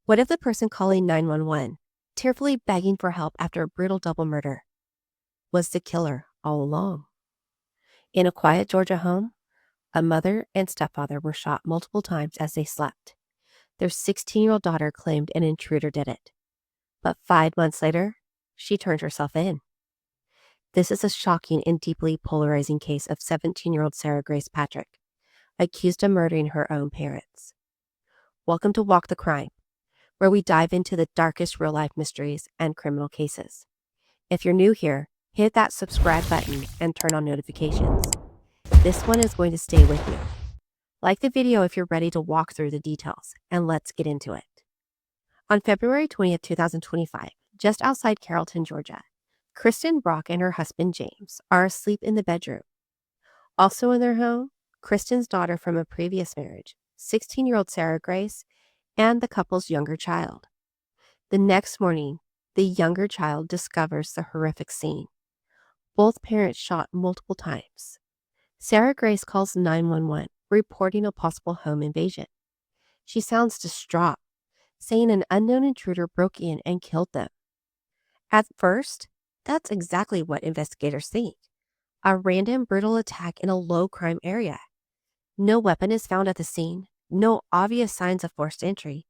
What if the person calling 911, tearfully begging for help after a brutal double murder, was the killer all along? In a quiet Georgia home, a mother and stepfather were shot multiple times as they slept. Their 16-year-old daughter claimed an intruder did it. But 5 months later, she turned herself in. This is a shocking and deeply polarizing case of 17-year-old Sarah Grace Patrick, accused of murdering her own parents. Welcome to Walk the Crime, where we dive into the darkest real-life mysteries and criminal cases. If you're new here, hit that subscribe button and turn on notifications. This one is going to stay with you. Like the video if you're ready to walk through the details, and let's get into it. On February 20th, 2025, just outside Carrollton, Georgia, Kristin Brock and her husband James are asleep in the bedroom. Also in their home, Kristin's daughter from a previous marriage, 16-year-old Sarah Grace, and the couple's younger child. The next morning, the younger child discovers the horrific scene. Both parents shot multiple times. Sarah Grace calls 911, reporting a possible home invasion. She sounds distraught, saying an unknown intruder broke in and killed them. At first, that's exactly what investigators think. A random brutal attack in a low-crime area. No weapon is found at the scene, no obvious signs of forced entry.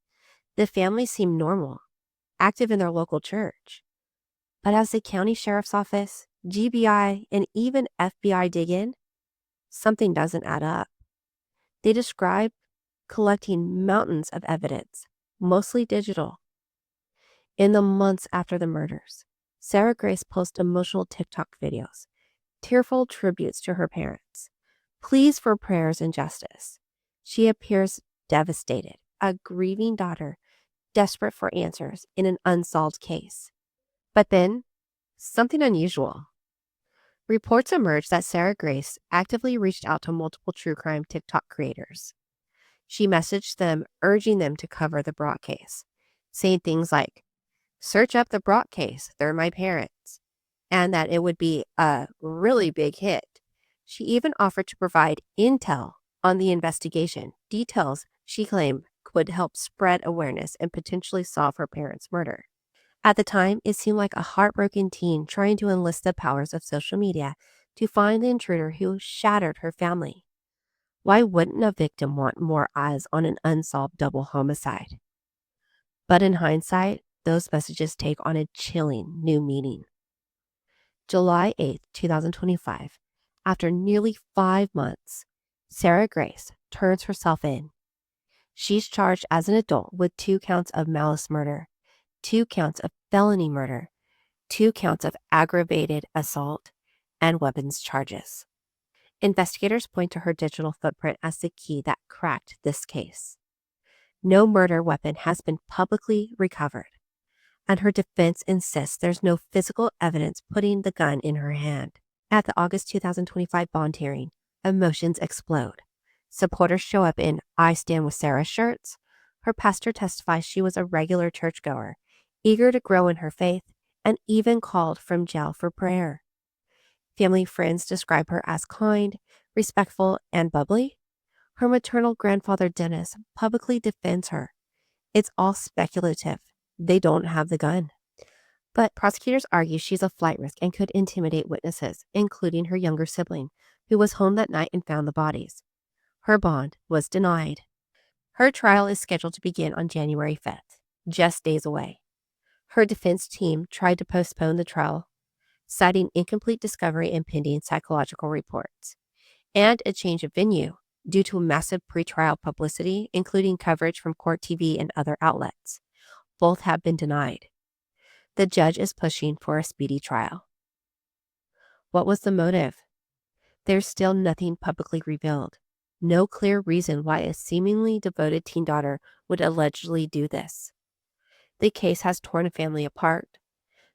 The family seemed normal, active in their local church. But as the county sheriff's office, GBI, and even FBI dig in, something doesn't add up. They describe collecting mountains of evidence, mostly digital. In the months after the murders, Sarah Grace posts emotional TikTok videos, tearful tributes to her parents, pleas for prayers and justice. She appears devastated, a grieving daughter, desperate for answers in an unsolved case. But then, something unusual. Reports emerged that Sarah Grace actively reached out to multiple true crime TikTok creators. She messaged them, urging them to cover the Brock case, saying things like, "Search up the Brock case, they're my parents," and that it would be a really big hit. She even offered to provide intel on the investigation, details she claimed would help spread awareness and potentially solve her parents' murder. At the time, it seemed like a heartbroken teen trying to enlist the powers of social media to find the intruder who shattered her family. Why wouldn't a victim want more eyes on an unsolved double homicide? But in hindsight, those messages take on a chilling new meaning. July 8th, 2025, after nearly 5 months, Sarah Grace turns herself in. She's charged as an adult with 2 counts of malice murder, 2 counts of felony murder, 2 counts of aggravated assault, and weapons charges. Investigators point to her digital footprint as the key that cracked this case. No murder weapon has been publicly recovered, and her defense insists there's no physical evidence putting the gun in her hand. At the August 2025 bond hearing, emotions explode. Supporters show up in "I Stand With Sarah" shirts. Her pastor testifies she was a regular churchgoer, eager to grow in her faith, and even called from jail for prayer. Family friends describe her as kind, respectful, and bubbly. Her maternal grandfather, Dennis, publicly defends her. It's all speculative. They don't have the gun. But prosecutors argue she's a flight risk and could intimidate witnesses, including her younger sibling, who was home that night and found the bodies. Her bond was denied. Her trial is scheduled to begin on January 5th, just days away. Her defense team tried to postpone the trial, citing incomplete discovery and pending psychological reports, and a change of venue due to massive pretrial publicity, including coverage from Court TV and other outlets. Both have been denied. The judge is pushing for a speedy trial. What was the motive? There's still nothing publicly revealed. No clear reason why a seemingly devoted teen daughter would allegedly do this. The case has torn a family apart,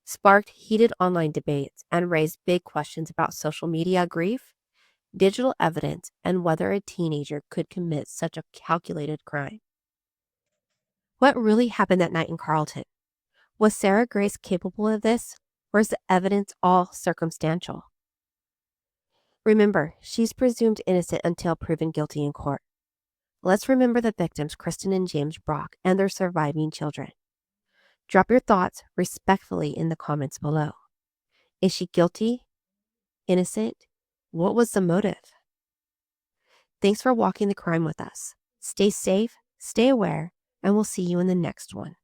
sparked heated online debates, and raised big questions about social media grief, digital evidence, and whether a teenager could commit such a calculated crime. What really happened that night in Carrollton? Was Sarah Grace capable of this, or is the evidence all circumstantial? Remember, she's presumed innocent until proven guilty in court. Let's remember the victims, Kristin and James Brock, and their surviving children. Drop your thoughts respectfully in the comments below. Is she guilty? Innocent? What was the motive? Thanks for walking the crime with us. Stay safe, stay aware, and we'll see you in the next one.